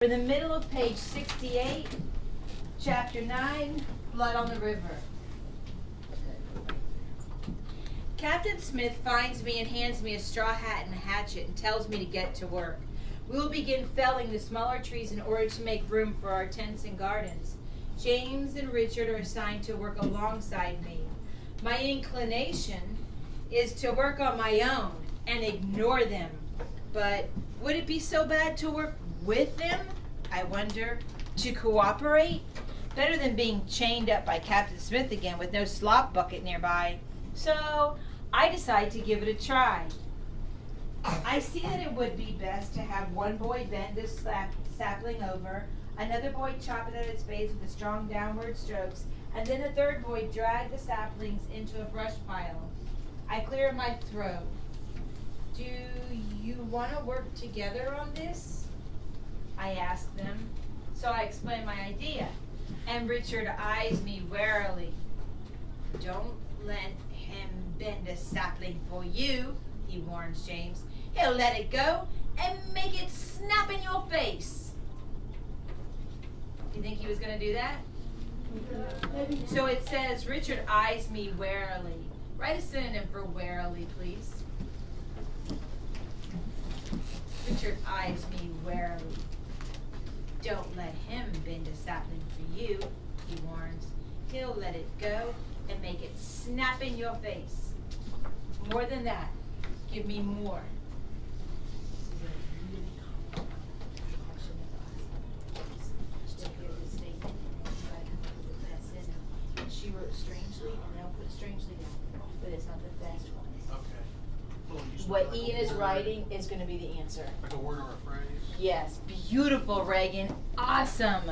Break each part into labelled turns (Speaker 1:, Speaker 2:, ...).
Speaker 1: For the middle of page 68, chapter 9, Blood on the River. Captain Smith finds me and hands me a straw hat and a hatchet and tells me to get to work. We will begin felling the smaller trees in order to make room for our tents and gardens. James and Richard are assigned to work alongside me. My inclination is to work on my own and ignore them. But would it be so bad to work with them? I wonder. To cooperate? Better than being chained up by Captain Smith again with no slop bucket nearby. So I decide to give it a try. I see that it would be best to have one boy bend this sapling over, another boy chop it at its base with strong downward strokes, and then a third boy drag the saplings into a brush pile. I clear my throat. Do you want to work together on this? I ask them. So I explain my idea, and Richard eyes me warily. Don't let him bend a sapling for you, he warns James. He'll let it go and make it snap in your face. You think he was going to do that? So it says, Richard eyes me warily. Write a synonym for warily, please. Richard eyes me warily. Don't let him bend a sapling for you, he warns. He'll let it go and make it snap in your face. More than that, give me more. She wrote strangely, and they'll put strangely down, but it's not the best one.
Speaker 2: Okay.
Speaker 1: What Ian is writing is going to be the answer.
Speaker 2: Like a word or a phrase?
Speaker 1: Yes, beautiful, Reagan. Awesome.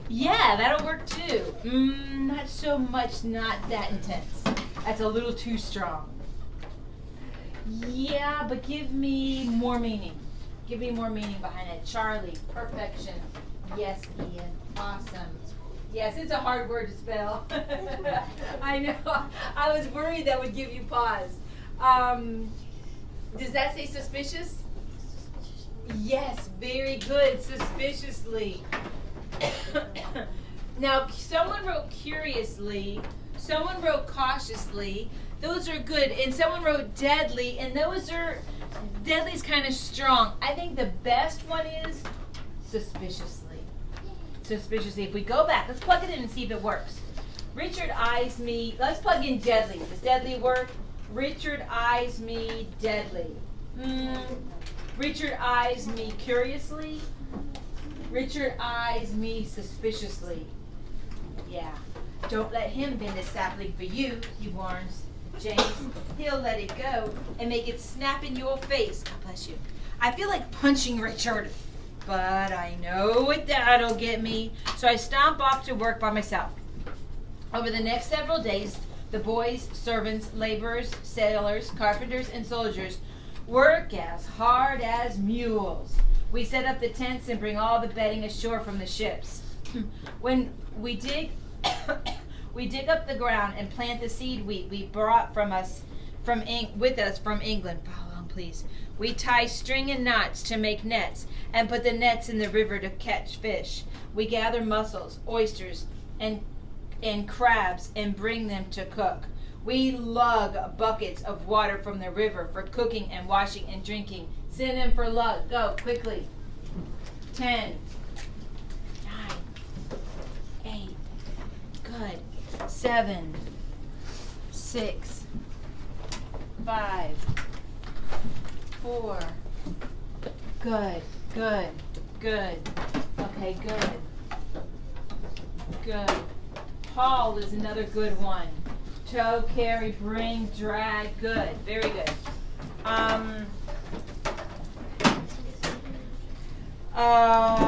Speaker 1: Yeah, that'll work too. Not so much, not that intense. That's a little too strong. Yeah, but give me more meaning. Give me more meaning behind it. Charlie, perfection. Yes, Ian. Awesome. Yes, it's a hard word to spell. I know. I was worried that would give you pause. Does that say suspicious? Yes, very good. Suspiciously. Now, someone wrote curiously. Someone wrote cautiously. Those are good. And someone wrote deadly. And those are, deadly's kind of strong. I think the best one is suspiciously. Suspiciously. If we go back, let's plug it in and see if it works. Richard eyes me. Let's plug in deadly. Does deadly work? Richard eyes me deadly. Richard eyes me curiously. Richard eyes me suspiciously. Yeah. Don't let him bend a sapling for you, he warns James. He'll let it go and make it snap in your face. God bless you. I feel like punching Richard, but I know what that'll get me. So I stomp off to work by myself. Over the next several days, the boys, servants, laborers, sailors, carpenters, and soldiers work as hard as mules. We set up the tents and bring all the bedding ashore from the ships. When we dig up the ground and plant the seed wheat we brought with us from England. Follow along, please. We tie string and knots to make nets and put the nets in the river to catch fish. We gather mussels, oysters, and crabs and bring them to cook. We lug buckets of water from the river for cooking and washing and drinking. Synonym for lug. Go, quickly. 10, 9, 8, good. 7, 6, 5, 4, good, good, good. Okay, good. Good. Haul is another good one. Tow, carry, bring, drag. Good. Very good.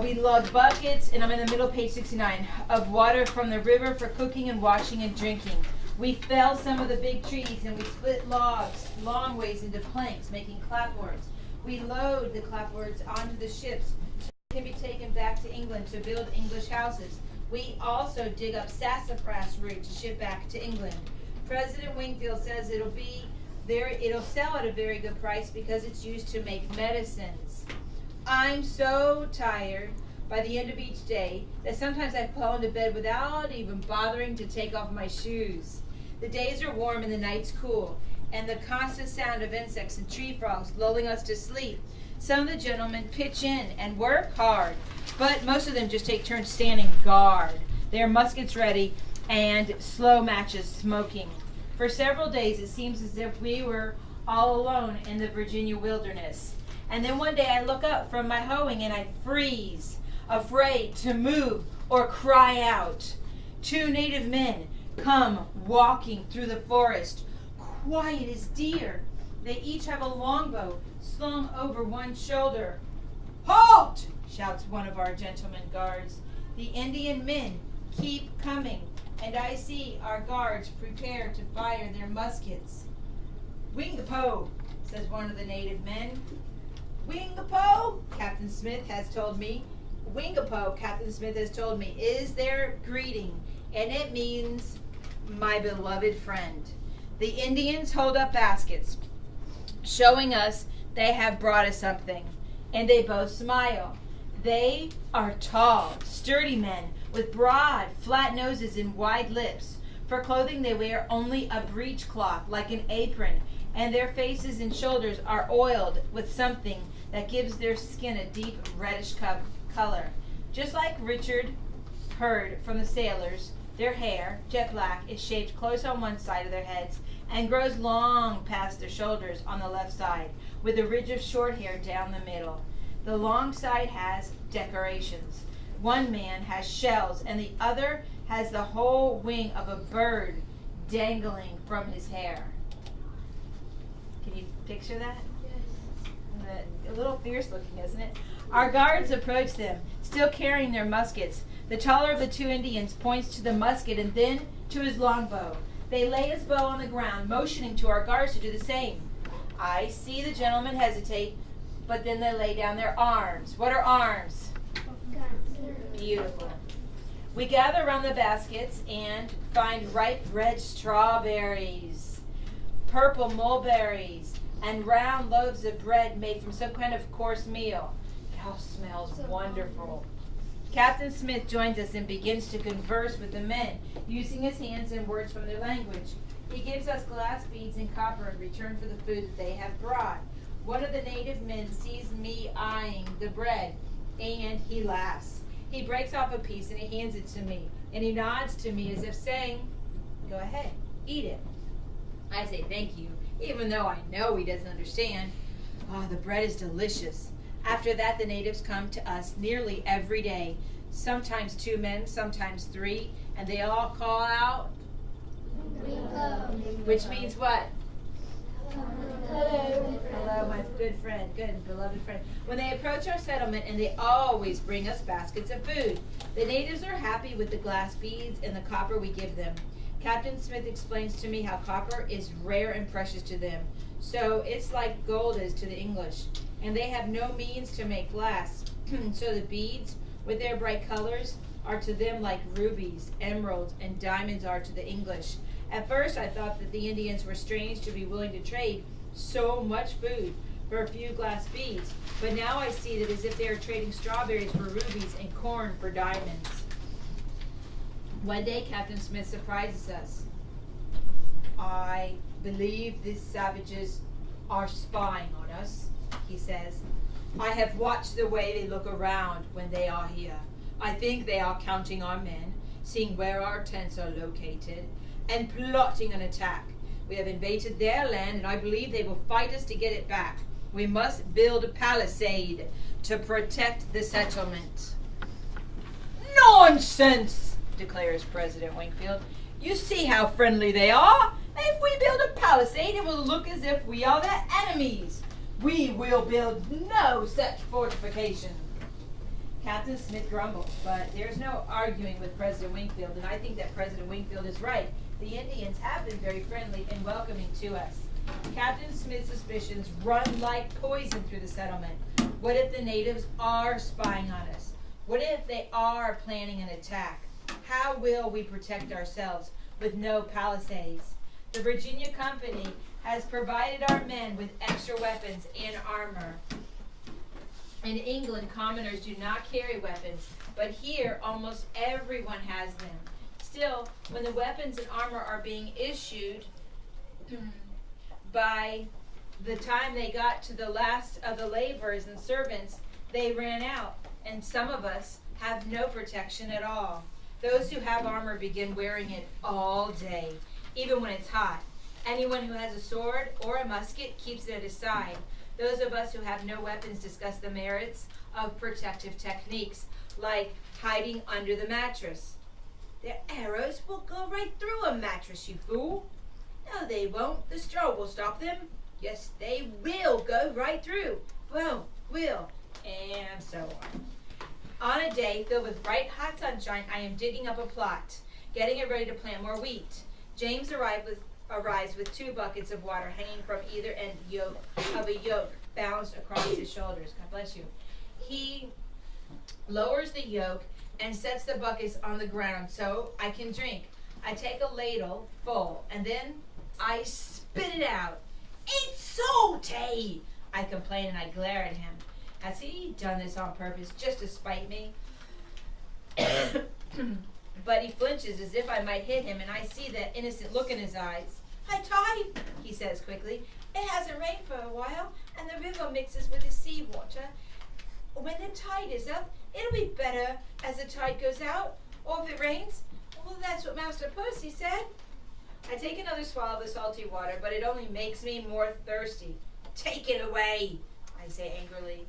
Speaker 1: We lug buckets, and I'm in the middle of page 69, of water from the river for cooking and washing and drinking. We fell some of the big trees, and we split logs long ways into planks, making clapboards. We load the clapboards onto the ships so they can be taken back to England to build English houses. We also dig up sassafras root to ship back to England. President Wingfield says it'll sell at a very good price because it's used to make medicines. I'm so tired. by the end of each day that sometimes I fall into bed without even bothering to take off my shoes. The days are warm and the nights cool, and the constant sound of insects and tree frogs lulling us to sleep. Some of the gentlemen pitch in and work hard, but most of them just take turns standing guard, their muskets ready and slow matches smoking. For several days it seems as if we were all alone in the Virginia wilderness. And then one day I look up from my hoeing and I freeze, afraid to move or cry out. 2 native men come walking through the forest, quiet as deer. They each have a longbow slung over one shoulder. "Halt!" shouts one of our gentlemen guards. The Indian men keep coming, and I see our guards prepare to fire their muskets. "Wing the po," says one of the native men. "Wing the po," Captain Smith has told me. Wingapo, Captain Smith has told me, is their greeting, and it means my beloved friend. The Indians hold up baskets, showing us they have brought us something, and they both smile. They are tall, sturdy men with broad, flat noses and wide lips. For clothing they wear only a breechcloth like an apron, and their faces and shoulders are oiled with something that gives their skin a deep reddish color. Just like Richard heard from the sailors, their hair, jet black, is shaped close on one side of their heads and grows long past their shoulders on the left side, with a ridge of short hair down the middle. The long side has decorations. One man has shells, and the other has the whole wing of a bird dangling from his hair. Can you picture that? Yes. A little fierce looking, isn't it? Our guards approach them, still carrying their muskets. The taller of the 2 Indians points to the musket and then to his longbow. They lay his bow on the ground, motioning to our guards to do the same. I see the gentlemen hesitate, but then they lay down their arms. What are arms? Beautiful. We gather around the baskets and find ripe red strawberries, purple mulberries, and round loaves of bread made from some kind of coarse meal. It all smells wonderful. Captain Smith joins us and begins to converse with the men, using his hands and words from their language. He gives us glass beads and copper in return for the food that they have brought. One of the native men sees me eyeing the bread, and he laughs. He breaks off a piece and he hands it to me, and he nods to me as if saying, "Go ahead, eat it." I say thank you, even though I know he doesn't understand. Oh, the bread is delicious. After that, the natives come to us nearly every day, sometimes 2 men, sometimes 3, and they all call out, which means what? Hello, my good friend, good and beloved friend. When they approach our settlement, and they always bring us baskets of food. The natives are happy with the glass beads and the copper we give them. Captain Smith explains to me how copper is rare and precious to them, so it's like gold is to the English, and they have no means to make glass. So the beads, with their bright colors, are to them like rubies, emeralds, and diamonds are to the English. At first I thought that the Indians were strange to be willing to trade so much food for a few glass beads, but now I see that as if they are trading strawberries for rubies and corn for diamonds. One day Captain Smith surprises us. "I believe these savages are spying on us," he says. "I have watched the way they look around when they are here. I think they are counting our men, seeing where our tents are located, and plotting an attack. We have invaded their land, and I believe they will fight us to get it back. We must build a palisade to protect the settlement." "Nonsense!" declares President Wingfield. "You see how friendly they are. If we build a palisade, it will look as if we are their enemies. We will build no such fortification." Captain Smith grumbles, but there's no arguing with President Wingfield, and I think that President Wingfield is right. The Indians have been very friendly and welcoming to us. Captain Smith's suspicions run like poison through the settlement. What if the natives are spying on us? What if they are planning an attack? How will we protect ourselves with no palisades? The Virginia Company has provided our men with extra weapons and armor. In England, commoners do not carry weapons, but here almost everyone has them. Still, when the weapons and armor are being issued, by the time they got to the last of the laborers and servants, they ran out, and some of us have no protection at all. Those who have armor begin wearing it all day, even when it's hot. Anyone who has a sword or a musket keeps it at his side. Those of us who have no weapons discuss the merits of protective techniques, like hiding under the mattress. Their arrows will go right through a mattress, you fool. No, they won't. The straw will stop them. Yes, they will go right through. Won't, will, and so on. On a day filled with bright, hot sunshine, I am digging up a plot, getting it ready to plant more wheat. James arrives with 2 buckets of water hanging from either end of a yoke balanced across his shoulders. God bless you. He lowers the yoke and sets the buckets on the ground so I can drink. I take a ladle full and then I spit it out. It's salty! I complain and I glare at him. Has he done this on purpose just to spite me? But he flinches as if I might hit him, and I see that innocent look in his eyes. High tide, he says quickly. It hasn't rained for a while, and the river mixes with the seawater. When the tide is up, it'll be better as the tide goes out. Or if it rains, well, that's what Master Percy said. I take another swallow of the salty water, but it only makes me more thirsty. Take it away, I say angrily,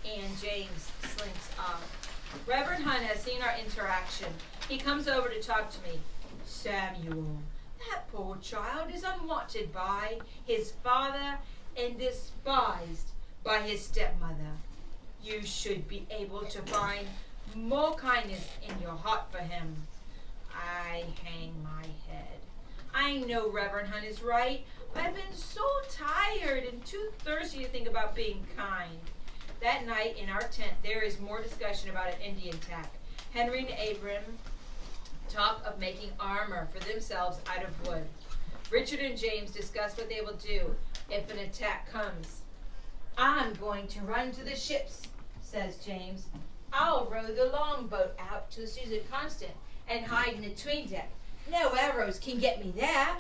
Speaker 1: and James slinks off. Reverend Hunt has seen our interaction. He comes over to talk to me. Samuel, that poor child is unwanted by his father and despised by his stepmother. You should be able to find more kindness in your heart for him. I hang my head. I know Reverend Hunt is right. I've been so tired and too thirsty to think about being kind. That night in our tent, there is more discussion about an Indian attack. Henry and Abram talk of making armor for themselves out of wood. Richard and James discuss what they will do if an attack comes. I'm going to run to the ships, says James. I'll row the longboat out to the Susan Constant and hide in the tween deck. No arrows can get me there.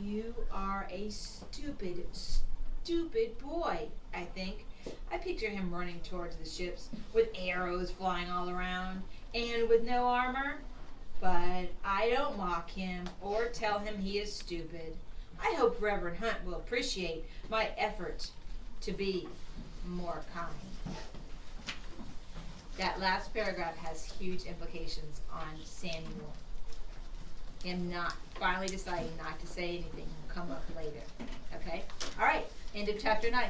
Speaker 1: You are a stupid, stupid boy, I think. I picture him running towards the ships with arrows flying all around and with no armor. But I don't mock him or tell him he is stupid. I hope Reverend Hunt will appreciate my effort to be more kind. That last paragraph has huge implications on Samuel. Him not finally deciding not to say anything will come up later. Okay? All right. End of chapter 9.